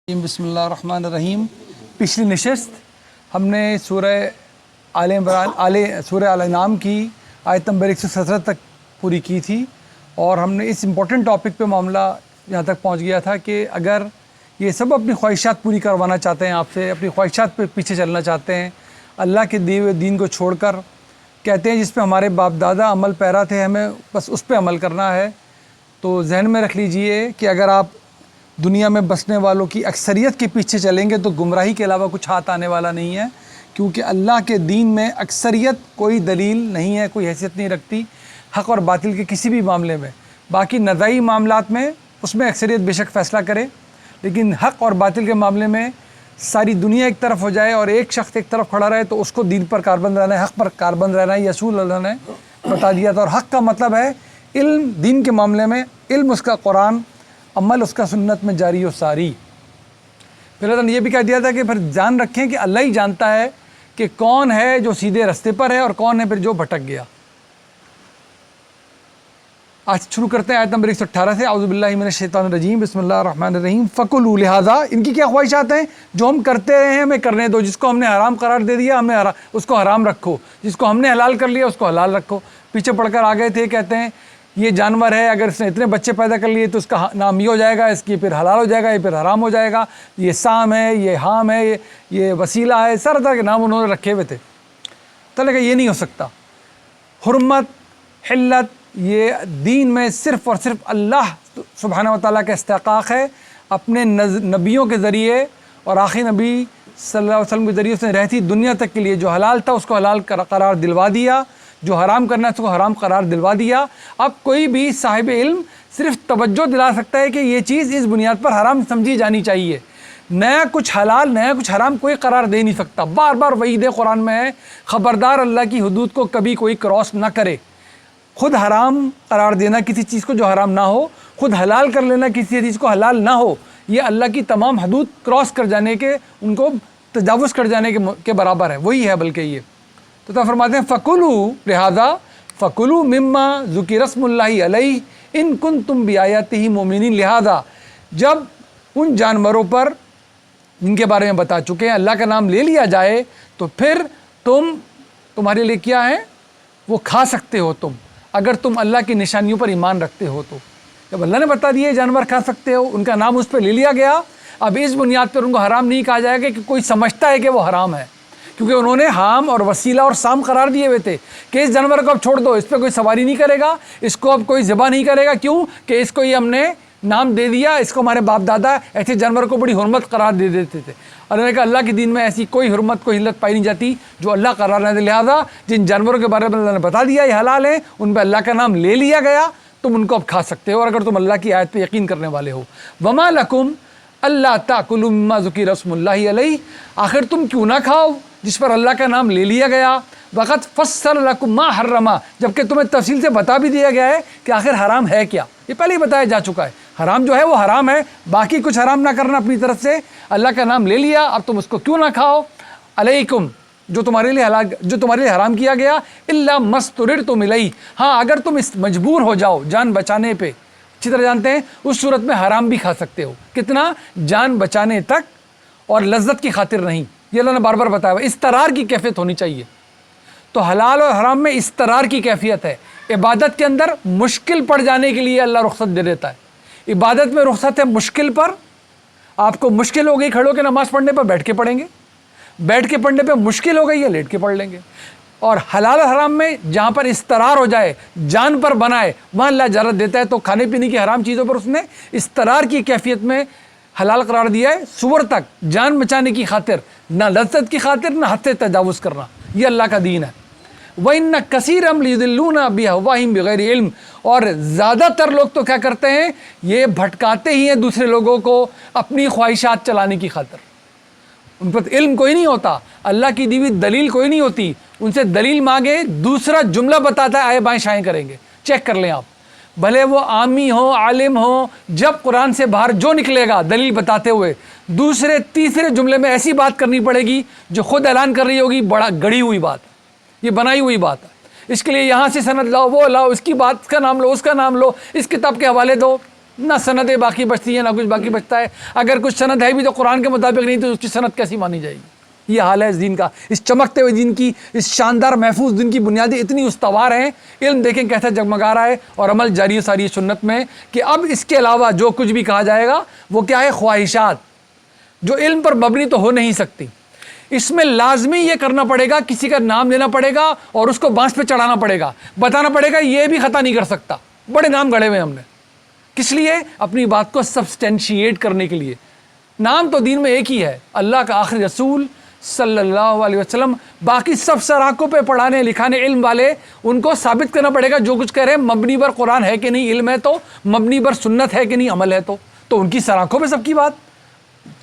بسم اللہ الرحمن الرحیم۔ پچھلی نشست ہم نے سورہ آل انعام کی آیت نمبر 117 تک پوری کی تھی، اور ہم نے اس امپورٹنٹ ٹاپک پہ معاملہ یہاں تک پہنچ گیا تھا کہ اگر یہ سب اپنی خواہشات پوری کروانا چاہتے ہیں، آپ سے اپنی خواہشات پہ پیچھے چلنا چاہتے ہیں، اللہ کے دیے ہوئے دین کو چھوڑ کر کہتے ہیں جس پہ ہمارے باپ دادا عمل پیرا تھے، ہمیں بس اس پہ عمل کرنا ہے، تو ذہن میں رکھ لیجئے کہ اگر آپ دنیا میں بسنے والوں کی اکثریت کے پیچھے چلیں گے تو گمراہی کے علاوہ کچھ ہاتھ آنے والا نہیں ہے، کیونکہ اللہ کے دین میں اکثریت کوئی دلیل نہیں ہے، کوئی حیثیت نہیں رکھتی حق اور باطل کے کسی بھی معاملے میں۔ باقی نزاعی معاملات میں اس میں اکثریت بے شک فیصلہ کرے، لیکن حق اور باطل کے معاملے میں ساری دنیا ایک طرف ہو جائے اور ایک شخص ایک طرف کھڑا رہے تو اس کو دین پر کاربند رہنا ہے، حق پر کاربند رہنا ہے، یہ اصول اللہ نے بتا دیا تھا۔ اور حق کا مطلب ہے علم، دین کے معاملے میں علم اس کا قرآن، عمل اس کا سنت میں جاری و ساری۔ پھر اللہ نے یہ بھی کہہ دیا تھا کہ پھر جان رکھیں کہ اللہ ہی جانتا ہے کہ کون ہے جو سیدھے رستے پر ہے اور کون ہے پھر جو بھٹک گیا۔ آج شروع کرتے ہیں آیت نمبر 118 سے۔ اعوذ باللہ من الشیطان الرجیم، بسم اللہ الرحمن الرحیم۔ فَكُلُوا، لہٰذا ان کی کیا خواہشات ہیں؟ جو ہم کرتے رہے ہیں ہمیں کرنے دو، جس کو ہم نے حرام قرار دے دیا ہمیں اس کو حرام رکھو، جس کو ہم نے حلال کر لیا اس کو حلال رکھو۔ پیچھے پڑھ کر آ گئے تھے، کہتے ہیں یہ جانور ہے، اگر اس نے اتنے بچے پیدا کر لیے تو اس کا نام یہ ہو جائے گا، اس کی پھر حلال ہو جائے گا، یہ پھر حرام ہو جائے گا، یہ سام ہے، یہ حام ہے، یہ وسیلہ ہے، سر طرح کے نام انہوں نے رکھے ہوئے تھے۔ تو لگا یہ نہیں ہو سکتا۔ حرمت، حلت، یہ دین میں صرف اور صرف اللہ سبحانہ و تعالیٰ کا استحقاق ہے، اپنے نبیوں کے ذریعے اور آخری نبی صلی اللہ علیہ وسلم کے ذریعے اس نے رہتی دنیا تک کے لیے جو حلال تھا اس کو حلال قرار دلوا دیا، جو حرام کرنا ہے اس کو حرام قرار دلوا دیا۔ اب کوئی بھی صاحب علم صرف توجہ دلا سکتا ہے کہ یہ چیز اس بنیاد پر حرام سمجھی جانی چاہیے، نیا کچھ حلال نیا کچھ حرام کوئی قرار دے نہیں سکتا۔ بار بار وعید قرآن میں ہے، خبردار اللہ کی حدود کو کبھی کوئی کراس نہ کرے۔ خود حرام قرار دینا کسی چیز کو جو حرام نہ ہو، خود حلال کر لینا کسی چیز کو حلال نہ ہو، یہ اللہ کی تمام حدود کراس کر جانے کے، ان کو تجاوز کر جانے کے برابر ہے، وہی ہے بلکہ یہ۔ تو فرماتے ہیں فَكُلُوا، لہٰذا فَكُلُوا مِمَّا ذُكِرَ اسْمُ اللَّهِ عَلَيْهِ إِن كُنتُم بِآيَاتِهِ مُؤْمِنِينَ، لہٰذا جب ان جانوروں پر جن کے بارے میں بتا چکے ہیں اللہ کا نام لے لیا جائے تو پھر تمہارے لیے کیا ہے، وہ کھا سکتے ہو تم، اگر تم اللہ کی نشانیوں پر ایمان رکھتے ہو تو۔ جب اللہ نے بتا دیا جانور کھا سکتے ہو، ان کا نام اس پہ لے لیا گیا، اب اس بنیاد پر ان کو حرام نہیں کہا جائے گا کہ کوئی سمجھتا ہے کہ وہ حرام ہے، کیونکہ انہوں نے حام اور وسیلہ اور سام قرار دیے ہوئے تھے کہ اس جانور کو اب چھوڑ دو، اس پہ کوئی سواری نہیں کرے گا، اس کو اب کوئی ذبح نہیں کرے گا، کیوں کہ اس کو یہ ہم نے نام دے دیا، اس کو ہمارے باپ دادا ایسے جانور کو بڑی حرمت قرار دے دیتے تھے۔ اور انہوں نے کہا اللہ کے دین میں ایسی کوئی حرمت کوئی حلت پائی نہیں جاتی جو اللہ قرار نہ دے، لہٰذا جن جانوروں کے بارے میں اللہ نے بتا دیا یہ حلال ہیں، ان پہ اللہ کا نام لے لیا گیا، تم ان کو اب کھا سکتے ہو، اور اگر تم اللہ کی آیت پہ یقین کرنے والے ہو۔ وَمَا لَكُمْ أَلَّا تَأْكُلُوا مِمَّا ذُكِرَ اسْمُ اللَّهِ عَلَيْهِ، آخر تم کیوں نہ کھاؤ جس پر اللہ کا نام لے لیا گیا۔ وَقَدْ فَصَّلَ لَكُمْ مَا حَرَّمَ، جبکہ تمہیں تفصیل سے بتا بھی دیا گیا ہے کہ آخر حرام ہے کیا، یہ پہلے ہی بتایا جا چکا ہے۔ حرام جو ہے وہ حرام ہے، باقی کچھ حرام نہ کرنا اپنی طرف سے، اللہ کا نام لے لیا، اب تم اس کو کیوں نہ کھاؤ۔ علیکم، جو تمہارے لیے حرام کیا گیا، الا مستررتم الیہ، ہاں اگر تم اس مجبور ہو جاؤ جان بچانے پہ، اچھی طرح جانتے ہیں اس صورت میں حرام بھی کھا سکتے ہو، کتنا، جان بچانے تک، اور لذت کی خاطر نہیں، یہ اللہ نے بار بار بتایا ہوا، استقرار کی کیفیت ہونی چاہیے۔ تو حلال اور حرام میں استقرار کی کیفیت ہے، عبادت کے اندر مشکل پڑ جانے کے لیے اللہ رخصت دے دیتا ہے۔ عبادت میں رخصت ہے مشکل پر، آپ کو مشکل ہو گئی کھڑے ہو کے نماز پڑھنے پر، بیٹھ کے پڑھیں گے، بیٹھ کے پڑھنے پہ مشکل ہو گئی ہے لیٹ کے پڑھ لیں گے۔ اور حلال و حرام میں جہاں پر استقرار ہو جائے، جان پر بنائے، وہاں اللہ اجازت دیتا ہے۔ تو کھانے پینے کی حرام چیزوں پر اس نے استقرار کی کیفیت میں حلال قرار دیا ہے، صور تک جان بچانے کی خاطر، نہ لذت کی خاطر نہ حد سے تجاوز کرنا، یہ اللہ کا دین ہے۔ وَإِنَّ كَثِيرًا لَيُضِلُّونَ بِأَهْوَائِهِمْ بِغَيْرِ علم، اور زیادہ تر لوگ تو کیا کرتے ہیں، یہ بھٹکاتے ہی ہیں دوسرے لوگوں کو اپنی خواہشات چلانے کی خاطر، ان پر علم کوئی نہیں ہوتا، اللہ کی دی ہوئی دلیل کوئی نہیں ہوتی، ان سے دلیل مانگے دوسرا جملہ بتاتا ہے آئے بائیں شائیں کریں گے، چیک کر لیں آپ، بھلے وہ عامی ہو عالم ہو، جب قرآن سے باہر جو نکلے گا دلیل بتاتے ہوئے، دوسرے تیسرے جملے میں ایسی بات کرنی پڑے گی جو خود اعلان کر رہی ہوگی بڑا گڑی ہوئی بات ہے، یہ بنائی ہوئی بات ہے، اس کے لیے یہاں سے سند لاؤ، وہ لاؤ، اس کی بات کا نام لو، اس کا نام لو، اس کتاب کے حوالے دو، نہ سندیں باقی بچتی ہیں نہ کچھ باقی بچتا ہے. اگر کچھ سند ہے بھی تو قرآن کے مطابق نہیں تو اس کی سند کیسی مانی جائے گی؟ یہ حال ہے اس دین کا، اس چمکتے ہوئے دین کی، اس شاندار محفوظ دین کی بنیادیں اتنی استوار ہیں. علم دیکھیں کیسا جگمگا رہا ہے اور عمل جاری ہے ساری سنت میں، کہ اب اس کے علاوہ جو کچھ بھی کہا جائے گا وہ کیا ہے؟ خواہشات، جو علم پر مبنی تو ہو نہیں سکتی. اس میں لازمی یہ کرنا پڑے گا، کسی کا نام لینا پڑے گا اور اس کو بانس پہ چڑھانا پڑے گا، بتانا پڑے گا یہ بھی خطا نہیں کر سکتا. بڑے نام گڑے ہوئے ہم نے، کس لیے؟ اپنی بات کو سبسٹینشیٹ کرنے کے لیے. نام تو دین میں ایک ہی ہے، اللہ کا آخری رسول صلی اللہ علیہ وسلم. باقی سب سراکوں پہ پڑھانے لکھانے علم والے، ان کو ثابت کرنا پڑے گا جو کچھ کہہ رہے ہیں مبنی پر قرآن ہے کہ نہیں، علم ہے تو، مبنی پر سنت ہے کہ نہیں، عمل ہے تو ان کی سراکوں پہ سب کی بات.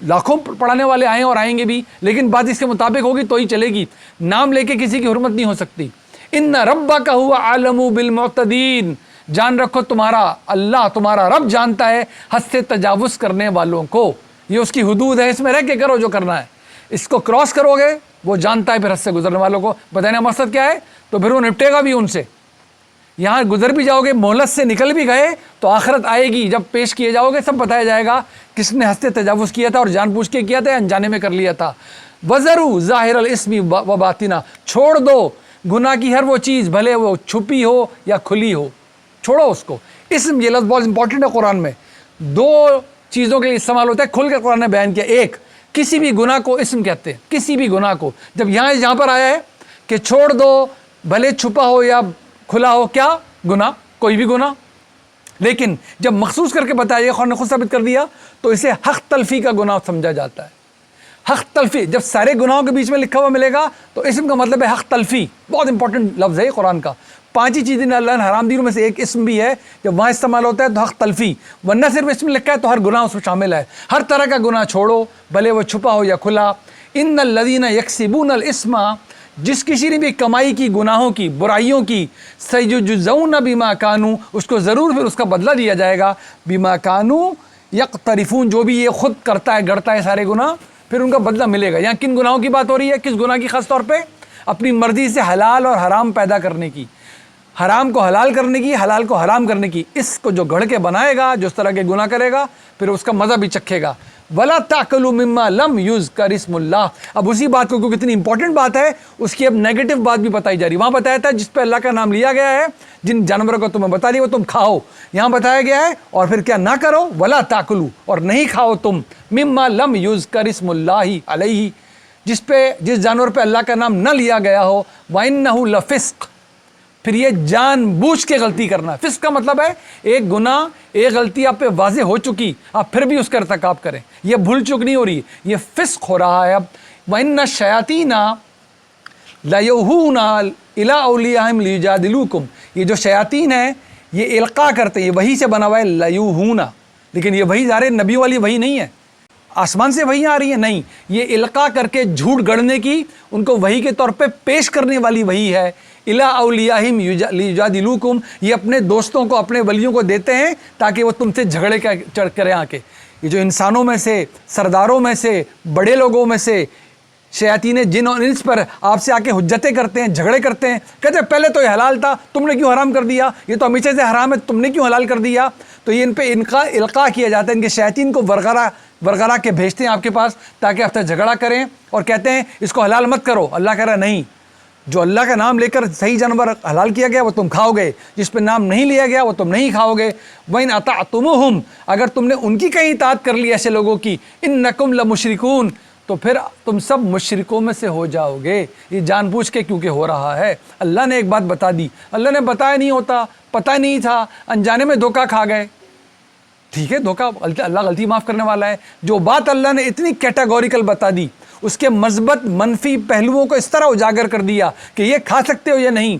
لاکھوں پڑھانے والے آئیں اور آئیں گے بھی، لیکن بات اس کے مطابق ہوگی تو ہی چلے گی. نام لے کے کسی کی حرمت نہیں ہو سکتی. ان ربک هو اعلم بالمعتدین، جان رکھو تمہارا اللہ، تمہارا رب جانتا ہے حد سے تجاوز کرنے والوں کو. یہ اس کی حدود ہے، اس میں رہ کے کرو جو کرنا ہے. اس کو کراس کرو گے وہ جانتا ہے پھر حد سے گزرنے والوں کو. بتانا مقصد کیا ہے؟ تو پھر وہ نپٹے گا بھی ان سے. یہاں گزر بھی جاؤ گے، مہلت سے نکل بھی گئے تو آخرت آئے گی، جب پیش کیے جاؤ گے سب بتایا جائے گا کس نے ہنستے تجاوز کیا تھا اور جان بوجھ کے کیا تھا، انجانے میں کر لیا تھا. وَذَرُوا ظَاهِرَ الْإِثْمِ وَبَاطِنَهُ، چھوڑ دو گناہ کی ہر وہ چیز، بھلے وہ چھپی ہو یا کھلی ہو، چھوڑو اس کو. اسم یہ لفظ بہت امپورٹنٹ ہے قرآن میں، دو چیزوں کے لیے استعمال ہوتا ہے، کھل کے قرآن نے بیان کیا. ایک، کسی بھی گناہ کو اسم کہتے ہیں، کسی بھی گناہ کو. جب یہاں پر آیا ہے کہ چھوڑ دو بھلے چھپا ہو یا کھلا ہو، کیا گناہ؟ کوئی بھی گناہ. لیکن جب مخصوص کر کے بتایا گیا، قرآن نے خود ثابت کر دیا، تو اسے حق تلفی کا گناہ سمجھا جاتا ہے. حق تلفی جب سارے گناہوں کے بیچ میں لکھا ہوا ملے گا تو اسم کا مطلب ہے حق تلفی. بہت امپورٹنٹ لفظ ہے قرآن کا. 5 ہی چیزیں اللہ نے حرام دی میں سے ایک اسم بھی ہے، جب وہاں استعمال ہوتا ہے تو حق تلفی. ورنہ صرف اسم لکھا ہے تو ہر گناہ اس میں شامل ہے. ہر طرح کا گناہ چھوڑو، بھلے وہ چھپا ہو یا کھلا. ان الذین یکسبون الاسم، جس کسی نے بھی کمائی کی گناہوں کی، برائیوں کی، سیجزون بما کانوا، اس کو ضرور پھر اس کا بدلہ دیا جائے گا. بما کانوا یقترفون، جو بھی یہ خود کرتا ہے گڑتا ہے سارے گناہ، پھر ان کا بدلہ ملے گا. یہاں کن گناہوں کی بات ہو رہی ہے؟ کس گناہ کی خاص طور پہ؟ اپنی مرضی سے حلال اور حرام پیدا کرنے کی، حرام کو حلال کرنے کی، حلال کو حرام کرنے کی. اس کو جو گھڑ کے بنائے گا، جو اس طرح کے گناہ کرے گا، پھر اس کا مزہ بھی چکھے گا. وَلَا تَأْكُلُوا مِمَّا لَمْ يُذْكَرِ اسْمُ اللَّهِ. اب اسی بات کو، کیونکہ اتنی امپورٹنٹ بات ہے، اس کی اب نیگیٹو بات بھی بتائی جا رہی ہے. وہاں بتایا تھا جس پہ اللہ کا نام لیا گیا ہے، جن جانوروں کو تمہیں بتا دیا وہ تم کھاؤ. یہاں بتایا گیا ہے اور پھر کیا نہ کرو، وَلَا تَأْكُلُوا، اور نہیں کھاؤ تم، مِمَّا لَمْ يُذْكَرِ اسْمُ اللَّهِ عَلَيْهِ، جس جانور پہ اللہ کا نام نہ لیا گیا ہو. وَإِنَّهُ لَفِسْقٌ، پھر یہ جان بوجھ کے غلطی کرنا. فسق کا مطلب ہے ایک گناہ، ایک غلطی آپ پہ واضح ہو چکی، آپ پھر بھی اس کا ارتکاب کریں. یہ بھول چک نہیں ہو رہی، یہ فسق ہو رہا ہے. اب وَإِنَّ الشَّيَاطِينَ لَيُوحُونَ إِلَىٰ أَوْلِيَائِهِمْ لِيُجَادِلُوكُمْ، یہ جو شیاطین ہیں یہ القاء کرتے ہیں. یہ وحی سے بنا ہوا ہے لیوہون، لیکن یہ وحی ظاہر نبی والی وحی نہیں ہے، آسمان سے وحی آ رہی ہے نہیں، یہ القاء کر کے جھوٹ گڑنے کی، ان کو وحی کے طور پہ پیش کرنے والی وحی ہے. اِلَىٰ أَوْلِيَائِهِمْ لِيُجَادِلُوكُمْ، یہ اپنے دوستوں کو، اپنے ولیوں کو دیتے ہیں تاکہ وہ تم سے جھگڑے کریں آ کے. یہ جو انسانوں میں سے، سرداروں میں سے، بڑے لوگوں میں سے شیاطین جن اور انس پر آپ سے آ کے حجتیں کرتے ہیں، جھگڑے کرتے ہیں، کہتے ہیں پہلے تو یہ حلال تھا، تم نے کیوں حرام کر دیا؟ یہ تو ہمیشہ سے حرام ہے، تم نے کیوں حلال کر دیا؟ تو یہ ان پہ القاء کیا جاتا ہے، ان کے شیاطین کو ورغرا کے بھیجتے ہیں آپ کے پاس تاکہ آپ سے جھگڑا کریں اور کہتے ہیں اس کو حلال مت کرو. اللہ کہہ رہا ہے نہیں، جو اللہ کا نام لے کر صحیح جانور حلال کیا گیا وہ تم کھاؤ گے، جس پہ نام نہیں لیا گیا وہ تم نہیں کھاؤ گے. وَإِنْ أَطَعْتُمُوهُمْ، اگر تم نے ان کی کہیں اطاعت کر لی ایسے لوگوں کی، إِنَّكُمْ لَمُشْرِكُونَ، تو پھر تم سب مشرکوں میں سے ہو جاؤ گے. یہ جان بوجھ کے کیونکہ ہو رہا ہے. اللہ نے ایک بات بتا دی، اللہ نے بتایا نہیں ہوتا، پتہ نہیں تھا، انجانے میں دھوکہ کھا گئے. ٹھیک ہے، دھوکہ، اللہ غلطی معاف کرنے والا ہے. جو بات اللہ نے اتنی کیٹاگوریکل بتا دی، اس کے مثبت منفی پہلوؤں کو اس طرح اجاگر کر دیا کہ یہ کھا سکتے ہو یا نہیں،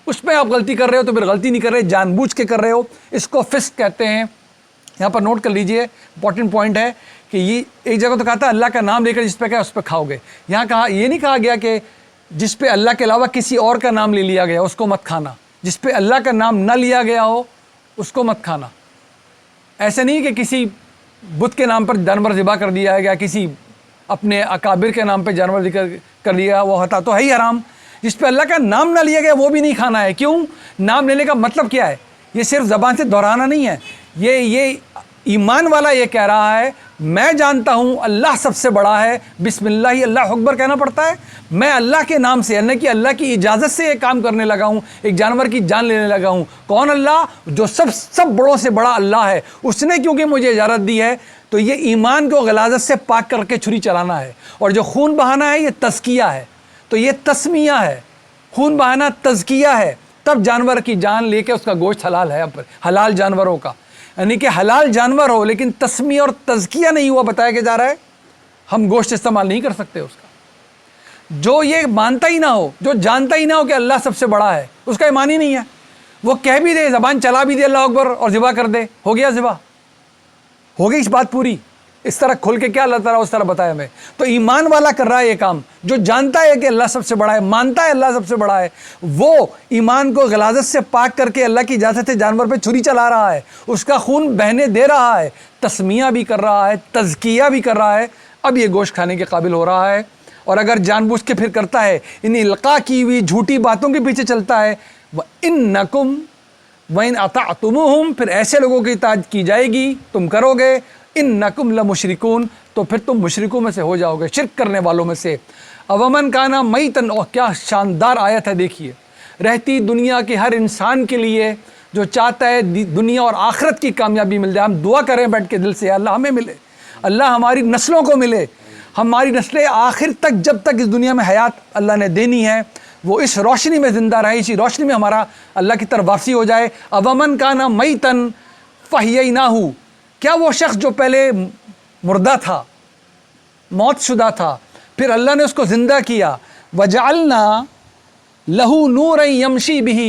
اس میں آپ غلطی کر رہے ہو تو پھر غلطی نہیں کر رہے، جان بوجھ کے کر رہے ہو. اس کو فسق کہتے ہیں. یہاں پر نوٹ کر لیجئے، امپورٹنٹ پوائنٹ ہے کہ یہ ایک جگہ تو کہا تھا اللہ کا نام لے کر جس پہ کہا اس پہ کھاؤ گے. یہاں کہا، یہ نہیں کہا گیا کہ جس پہ اللہ کے علاوہ کسی اور کا نام لے لیا گیا اس کو مت کھانا. جس پہ اللہ کا نام نہ لیا گیا ہو اس کو مت کھانا. ایسا نہیں کہ کسی بت کے نام پر جانور ذبح کر دیا گیا، کسی اپنے اکابر کے نام پہ جانور ذکر کر دیا، وہ ہوتا تو ہے ہی حرام. جس پہ اللہ کا نام نہ لیا گیا وہ بھی نہیں کھانا ہے. کیوں؟ نام لینے کا مطلب کیا ہے؟ یہ صرف زبان سے دہرانا نہیں ہے، یہ ایمان والا یہ کہہ رہا ہے میں جانتا ہوں اللہ سب سے بڑا ہے، بسم اللہ اللہ اکبر کہنا پڑتا ہے، میں اللہ کے نام سے یعنی کہ اللہ کی اجازت سے یہ کام کرنے لگا ہوں، ایک جانور کی جان لینے لگا ہوں۔ کون اللہ؟ جو سب بڑوں سے بڑا اللہ ہے، اس نے کیونکہ مجھے اجازت دی ہے۔ تو یہ ایمان کو غلاظت سے پاک کر کے چھری چلانا ہے، اور جو خون بہانا ہے یہ تزکیہ ہے، تو یہ تسمیہ ہے، خون بہانا تزکیہ ہے، تب جانور کی جان لے کے اس کا گوشت حلال ہے، حلال جانوروں کا، یعنی کہ حلال جانور ہو لیکن تسمیہ اور تزکیہ نہیں ہوا بتایا کہ جا رہا ہے، ہم گوشت استعمال نہیں کر سکتے اس کا۔ جو یہ مانتا ہی نہ ہو، جو جانتا ہی نہ ہو کہ اللہ سب سے بڑا ہے، اس کا ایمان ہی نہیں ہے، وہ کہہ بھی دے، زبان چلا بھی دے اللہ اکبر اور ذبح کر دے، ہو گیا ذبح، ہو گئی اس بات پوری۔ اس طرح کھل کے کیا اللہ تعالیٰ اس طرح بتایا ہمیں۔ تو ایمان والا کر رہا ہے یہ کام، جو جانتا ہے کہ اللہ سب سے بڑا ہے، مانتا ہے اللہ سب سے بڑا ہے، وہ ایمان کو غلاظت سے پاک کر کے اللہ کی اجازت سے جانور پہ چھری چلا رہا ہے، اس کا خون بہنے دے رہا ہے، تسمیہ بھی کر رہا ہے، تزکیہ بھی کر رہا ہے، اب یہ گوشت کھانے کے قابل ہو رہا ہے۔ اور اگر جان بوجھ کے پھر کرتا ہے، ان القاء کی ہوئی جھوٹی باتوں کے پیچھے چلتا ہے، وَإِنَّكُمْ وَإِنْ أَطَعْتُمُوهُمْ، پھر ایسے لوگوں کی اطاعت کی جائے گی، تم کرو گے، انکم لمشرکون، تو پھر تم مشرکوں میں سے ہو جاؤ گے، شرک کرنے والوں میں سے۔ اومن کانا میتن، اور کیا شاندار آیت ہے، دیکھیے، رہتی دنیا کے ہر انسان کے لیے جو چاہتا ہے دنیا اور آخرت کی کامیابی مل جائے، ہم دعا کریں بیٹھ کے دل سے، اللہ ہمیں ملے، اللہ ہماری نسلوں کو ملے، ہماری نسلیں آخر تک جب تک اس دنیا میں حیات اللہ نے دینی ہے وہ اس روشنی میں زندہ رہے، اسی روشنی میں ہمارا اللہ کی طرف واپسی ہو جائے۔ اومن کانا میتن فاحییناہ، کیا وہ شخص جو پہلے مردہ تھا، موت شدہ تھا، پھر اللہ نے اس کو زندہ کیا، وجعلنا لہو نورا یمشی بہ،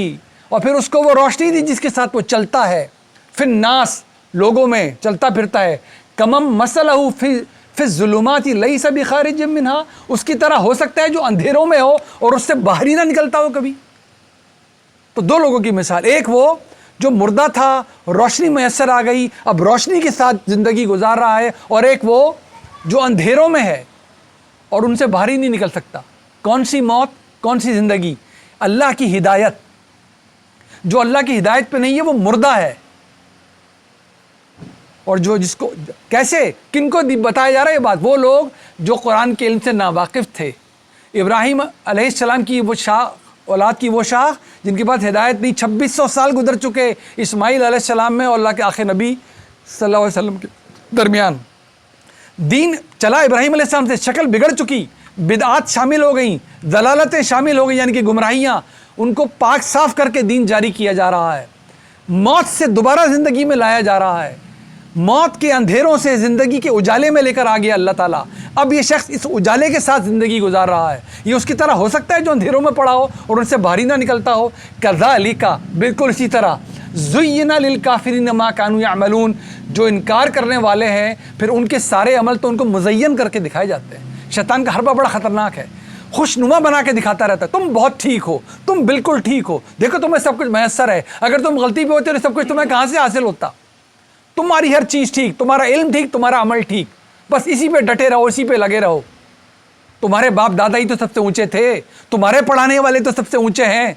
اور پھر اس کو وہ روشنی دی جس کے ساتھ وہ چلتا ہے، فی الناس، لوگوں میں چلتا پھرتا ہے، کمم مثلہ فی الظلمات لیس بخارج منہا، اس کی طرح ہو سکتا ہے جو اندھیروں میں ہو اور اس سے باہر ہی نہ نکلتا ہو کبھی۔ تو دو لوگوں کی مثال، ایک وہ جو مردہ تھا، روشنی میسر آ گئی، اب روشنی کے ساتھ زندگی گزار رہا ہے، اور ایک وہ جو اندھیروں میں ہے اور ان سے باہر ہی نہیں نکل سکتا۔ کون سی موت، کون سی زندگی؟ اللہ کی ہدایت۔ جو اللہ کی ہدایت پہ نہیں ہے وہ مردہ ہے، اور جو جس کو کیسے کن کو بتایا جا رہا ہے یہ بات؟ وہ لوگ جو قرآن کے علم سے ناواقف تھے، ابراہیم علیہ السلام کی وہ اولاد کی وہ شاخ جن کے پاس ہدایت نہیں، 2600 سال گزر چکے اسماعیل علیہ السلام میں اور اللہ کے آخر نبی صلی اللہ علیہ وسلم کے درمیان، دین چلا ابراہیم علیہ السلام سے، شکل بگڑ چکی، بدعات شامل ہو گئیں، ضلالتیں شامل ہو گئیں، یعنی کہ گمراہیاں، ان کو پاک صاف کر کے دین جاری کیا جا رہا ہے، موت سے دوبارہ زندگی میں لایا جا رہا ہے، موت کے اندھیروں سے زندگی کے اجالے میں لے کر آ گیا اللہ تعالیٰ۔ اب یہ شخص اس اجالے کے ساتھ زندگی گزار رہا ہے، یہ اس کی طرح ہو سکتا ہے جو اندھیروں میں پڑا ہو اور ان سے باہر ہی نہ نکلتا ہو۔ کذالک، بالکل اسی طرح، زین للکافرین ما کانوا یعملون، جو انکار کرنے والے ہیں پھر ان کے سارے عمل تو ان کو مزین کر کے دکھائے جاتے ہیں۔ شیطان کا حربہ بڑا خطرناک ہے، خوشنما بنا کے دکھاتا رہتا ہے، تم بہت ٹھیک ہو، تم بالکل ٹھیک ہو، دیکھو تمہیں سب کچھ میسر ہے، اگر تم غلطی پہ ہوتے تو سب کچھ تمہیں کہاں سے حاصل ہوتا؟ تمہاری ہر چیز ٹھیک، تمہارا علم ٹھیک، تمہارا عمل ٹھیک، بس اسی پہ ڈٹے رہو، اسی پہ لگے رہو۔ تمہارے باپ دادا ہی تو سب سے اونچے تھے، تمہارے پڑھانے والے تو سب سے اونچے ہیں،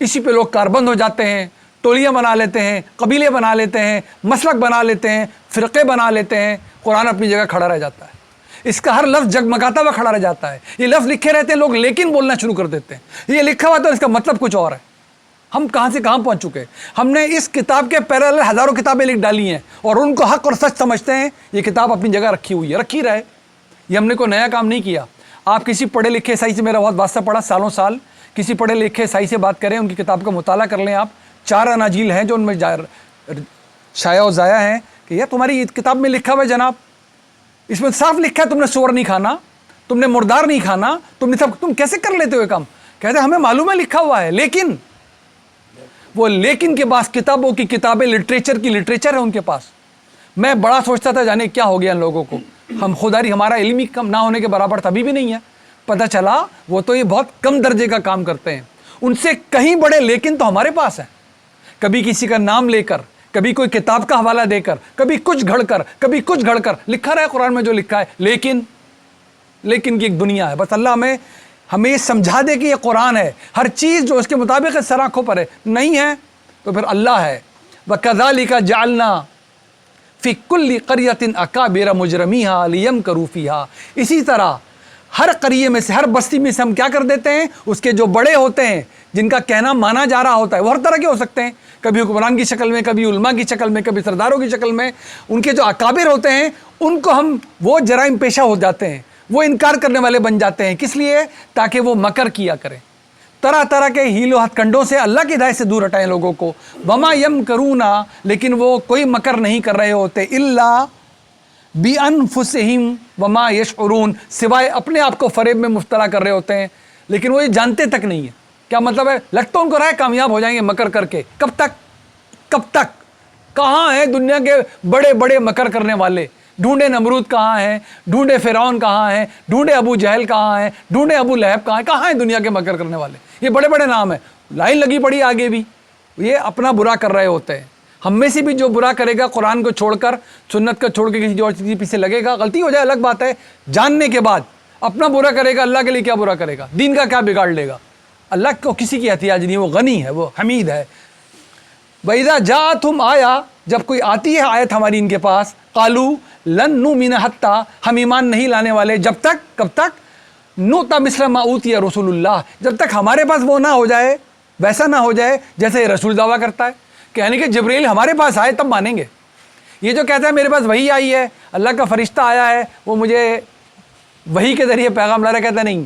اسی پہ لوگ کاربند ہو جاتے ہیں، ٹولیاں بنا لیتے ہیں، قبیلے بنا لیتے ہیں، مسلک بنا لیتے ہیں، فرقے بنا لیتے ہیں، قرآن اپنی جگہ کھڑا رہ جاتا ہے، اس کا ہر لفظ جگمگاتا ہوا کھڑا رہ جاتا ہے۔ یہ لفظ لکھے رہتے ہیں، لوگ لیکن بولنا شروع کر دیتے ہیں، یہ لکھا ہوا تو اس کا مطلب کچھ اور ہے۔ ہم کہاں سے کہاں پہنچ چکے؟ ہم نے اس کتاب کے پیرالل ہزاروں کتابیں لکھ ڈالی ہیں اور ان کو حق اور سچ سمجھتے ہیں۔ یہ کتاب اپنی جگہ رکھی ہوئی ہے، رکھی رہے، یہ ہم نے کوئی نیا کام نہیں کیا۔ آپ کسی پڑھے لکھے عیسائی سے، میرا بہت واسطہ پڑا سالوں سال، کسی پڑھے لکھے عیسائی سے بات کریں، ان کی کتاب کا مطالعہ کر لیں آپ، 4 اناجیل ہیں جو ان میں شائع و ضائع ہیں کہ یہ تمہاری کتاب میں لکھا ہوا ہے جناب، اس میں صاف لکھا ہے تم نے سور نہیں کھانا، تم نے مردار نہیں کھانا، تم کیسے کر لیتے ہو یہ کام؟ کہتے ہیں ہمیں معلوم ہے لکھا ہوا ہے، لیکن وہ لیکن کے بعد کتابوں کی کتابیں، لٹریچر کی لٹریچر ہے ان کے پاس۔ میں بڑا سوچتا تھا جانے کیا ہو گیا ان لوگوں کو، ہم خوداری ہمارا علم ہی کم نہ ہونے کے برابر تھا، ابھی بھی نہیں ہے۔ پتہ چلا وہ تو یہ بہت کم درجے کا کام کرتے ہیں، ان سے کہیں بڑے لیکن تو ہمارے پاس ہیں، کبھی کسی کا نام لے کر، کبھی کوئی کتاب کا حوالہ دے کر، کبھی کچھ گھڑ کر، کبھی کچھ گھڑ کر لکھا رہا ہے قرآن میں جو لکھا ہے، لیکن کی ایک دنیا ہے۔ بس اللہ ہمیں یہ سمجھا دے کہ یہ قرآن ہے، ہر چیز جو اس کے مطابق ہے سر آنکھوں پر ہے، نہیں ہے تو پھر اللہ ہے۔ وَكَذَلِكَ جَعَلْنَا فی کل قریۃ اکابر مجرمیہا لیمکروا فیہا، اسی طرح ہر قریے میں سے، ہر بستی میں سے ہم کیا کر دیتے ہیں، اس کے جو بڑے ہوتے ہیں جن کا کہنا مانا جا رہا ہوتا ہے، وہ ہر طرح کے ہو سکتے ہیں، کبھی حکمران کی شکل میں، کبھی علماء کی شکل میں، کبھی سرداروں کی شکل میں، ان کے جو اکابر ہوتے ہیں ان کو ہم، وہ جرائم پیشہ ہو جاتے ہیں، وہ انکار کرنے والے بن جاتے ہیں، کس لیے؟ تاکہ وہ مکر کیا کریں، طرح طرح کے ہیل و ہتھ کنڈوں سے اللہ کی ہدایت سے دور ہٹائیں لوگوں کو۔ وما یمکرون، لیکن وہ کوئی مکر نہیں کر رہے ہوتے، الا بِأَنفُسِهِمْ وَمَا يَشْعُرُونَ، سوائے اپنے آپ کو فریب میں مبتلا کر رہے ہوتے ہیں، لیکن وہ یہ جانتے تک نہیں ہے۔ کیا مطلب ہے؟ لگتا ان کو رہا ہے کامیاب ہو جائیں گے مکر کر کے، کب تک؟ کب تک؟ کہاں ہیں دنیا کے بڑے بڑے مکر کرنے والے؟ ڈھونڈے نمرود کہاں ہیں، ڈھونڈے فرعون کہاں ہیں، ڈھونڈے ابو جہل کہاں ہیں، ڈھونڈے ابو لہب کہاں ہیں، کہاں ہیں دنیا کے مکر کرنے والے؟ یہ بڑے بڑے نام ہیں، لائن لگی پڑی آگے بھی، یہ اپنا برا کر رہے ہوتے ہیں۔ ہم میں سے بھی جو برا کرے گا، قرآن کو چھوڑ کر، سنت کو چھوڑ کے کسی اور چیز پیچھے لگے گا، غلطی ہو جائے الگ بات ہے، جاننے کے بعد اپنا برا کرے گا، اللہ کے لیے کیا برا کرے گا، دین کا کیا بگاڑ لے گا؟ اللہ کو کسی کی احتیاج نہیں، وہ غنی ہے، وہ حمید ہے۔ وَإِذَا جَاءَتْهُمْ آیا، جب کوئی آتی ہے آیت ہماری ان کے پاس، قَالُوا لَن نُؤْمِنَ حَتَّى، ہم ایمان نہیں لانے والے جب تک، کب تک؟ نُؤْتَى مِثْلَ مَا أُوتِيَ رُسُولُ اللَّهِ، جب تک ہمارے پاس وہ نہ ہو جائے، ویسا نہ ہو جائے جیسے یہ رسول دعویٰ کرتا ہے، کہ یعنی کہ جبریل ہمارے پاس آئے تب مانیں گے۔ یہ جو کہتا ہے میرے پاس وحی آئی ہے، اللہ کا فرشتہ آیا ہے، وہ مجھے وحی کے ذریعے پیغام لا رہا ہے، کہتا ہے نہیں،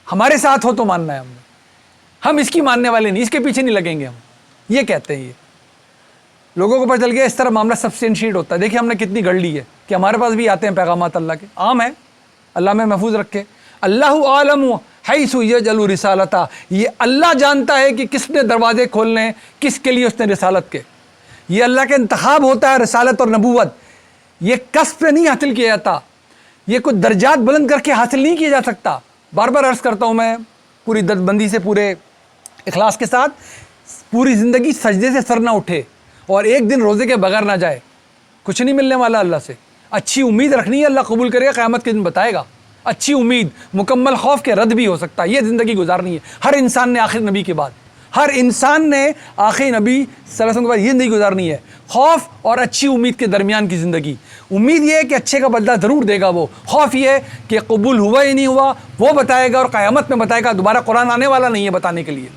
ہمارے ساتھ ہو تو ماننا ہے ہم نے، ہم اس کی ماننے والے نہیں، اس کے پیچھے نہیں لگیں گے ہم، یہ کہتے ہیں۔ یہ لوگوں کو پتہ چل گیا اس طرح معاملہ سبسٹینشیٹ ہوتا ہے۔ دیکھیں ہم نے کتنی گڑھ لی ہے کہ ہمارے پاس بھی آتے ہیں پیغامات اللہ کے، عام ہے، اللہ میں محفوظ رکھے۔ اللہ عالم حیث یجعل رسالتہ، یہ اللہ جانتا ہے کہ کس نے دروازے کھولنے ہیں، کس کے لیے اس نے رسالت کے، یہ اللہ کا انتخاب ہوتا ہے۔ رسالت اور نبوت یہ کسب سے نہیں حاصل کیا جاتا، یہ کچھ درجات بلند کر کے حاصل نہیں کیا جا سکتا۔ بار بار عرض کرتا ہوں میں، پوری درد سے، پورے اخلاص کے ساتھ، پوری زندگی سجدے سے سر نہ اٹھے اور ایک دن روزے کے بغیر نہ جائے، کچھ نہیں ملنے والا اللہ سے۔ اچھی امید رکھنی ہے، اللہ قبول کرے گا، قیامت کے دن بتائے گا۔ اچھی امید، مکمل خوف کے رد بھی ہو سکتا ہے، یہ زندگی گزارنی ہے۔ ہر انسان نے آخر نبی کے بعد، ہر انسان نے آخری نبی صلی اللہ علیہ وسلم کے بعد یہ زندگی گزارنی ہے، خوف اور اچھی امید کے درمیان کی زندگی۔ امید یہ ہے کہ اچھے کا بدلہ ضرور دے گا وہ، خوف یہ ہے کہ قبول ہوا یا نہیں ہوا وہ بتائے گا، اور قیامت میں بتائے گا، دوبارہ قرآن آنے والا نہیں ہے بتانے کے لیے۔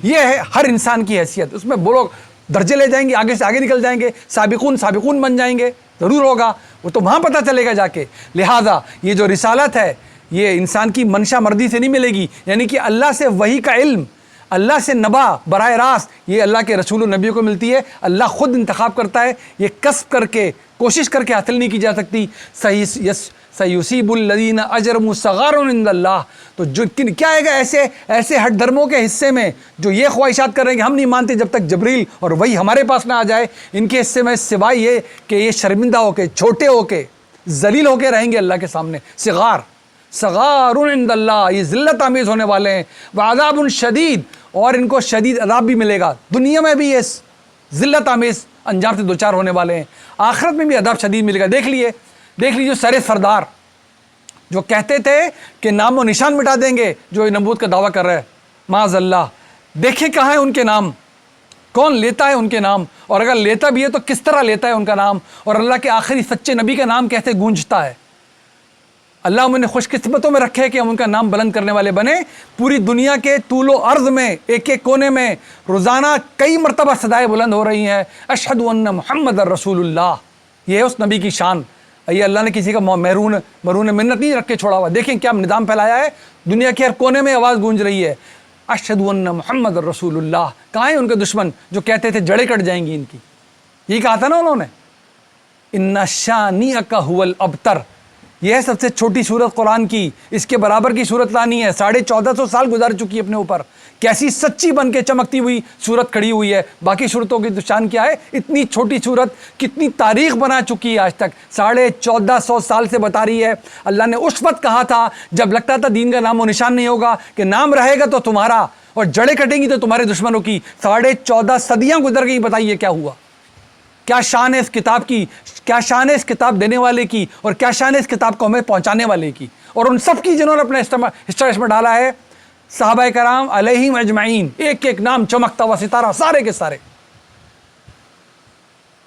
یہ ہے ہر انسان کی حیثیت، اس میں وہ لوگ درجے لے جائیں گے، آگے سے آگے نکل جائیں گے، سابقون بن جائیں گے، ضرور ہوگا وہ تو وہاں پتہ چلے گا جا کے۔ لہٰذا یہ جو رسالت ہے یہ انسان کی منشا مردی سے نہیں ملے گی، یعنی کہ اللہ سے وحی کا علم، اللہ سے نبا براہ راست، یہ اللہ کے رسول و نبیوں کو ملتی ہے، اللہ خود انتخاب کرتا ہے، یہ کسب کر کے، کوشش کر کے حاصل نہیں کی جا سکتی۔ سیصیب الذین اجرموا صغار عند اللہ، تو جو کیا ہے گا ایسے ہٹ دھرموں کے حصے میں جو یہ خواہشات کر رہے ہیں کہ ہم نہیں مانتے جب تک جبریل اور وہی ہمارے پاس نہ آ جائے، ان کے حصے میں سوائے یہ کہ یہ شرمندہ ہو کے، چھوٹے ہو کے، ذلیل ہو کے رہیں گے اللہ کے سامنے۔ صغار عند اللہ، یہ ذلت آمیز ہونے والے ہیں۔ وعذاب شدید، اور ان کو شدید عذاب بھی ملے گا، دنیا میں بھی یہ ذلت آمیز انجام سے دوچار ہونے والے ہیں، آخرت میں بھی عذاب شدید ملے گا۔ دیکھ لیجیے سر سردار جو کہتے تھے کہ نام و نشان مٹا دیں گے جو نبوت کا دعویٰ کر رہے ہیں، معاذ اللہ، دیکھیں کہاں ہیں ان کے نام، کون لیتا ہے ان کے نام، اور اگر لیتا بھی ہے تو کس طرح لیتا ہے ان کا نام، اور اللہ کے آخری سچے نبی کا نام کیسے گونجتا ہے۔ اللہ انہیں خوش قسمتوں میں رکھے کہ ہم ان کا نام بلند کرنے والے بنے۔ پوری دنیا کے طول و عرض میں، ایک ایک کونے میں روزانہ کئی مرتبہ صدائیں بلند ہو رہی ہیں، اشہد ان محمد رسول اللہ، یہ ہے اس نبی کی شان۔ یہ اللہ نے کسی کا مرہون منت نہیں رکھ کے چھوڑا ہوا، دیکھیں کیا نظام پھیلایا ہے، دنیا کے ہر کونے میں آواز گونج رہی ہے، اشہد ان محمد رسول اللہ۔ کہاں ہیں ان کے دشمن جو کہتے تھے جڑیں کٹ جائیں گی ان کی؟ یہی کہا تھا نا انہوں نے، ان شانئک ھو الابتر، یہ ہے سب سے چھوٹی صورت قرآن کی، اس کے برابر کی صورت لانی ہے۔ 1450 سال گزار چکی ہے اپنے اوپر، کیسی سچی بن کے چمکتی ہوئی صورت کھڑی ہوئی ہے۔ باقی صورتوں کی شان کیا ہے؟ اتنی چھوٹی صورت کتنی تاریخ بنا چکی ہے آج تک، 1450 سال سے بتا رہی ہے۔ اللہ نے اس وقت کہا تھا جب لگتا تھا دین کا نام و نشان نہیں ہوگا، کہ نام رہے گا تو تمہارا اور جڑیں کٹیں گی تو تمہارے دشمنوں کی۔ 14.5 صدیاں گزر گئی، بتائیے کیا ہوا؟ کیا شان ہے اس کتاب کی، کیا شان ہے اس کتاب دینے والے کی، اور کیا شان ہے اس کتاب کو ہمیں پہنچانے والے کی، اور ان سب کی جنہوں نے اپنا حصہ اس میں ڈالا ہے، صحابہ کرام علیہم اجمعین، ایک ایک نام چمکتا ہوا ستارہ، سارے کے سارے۔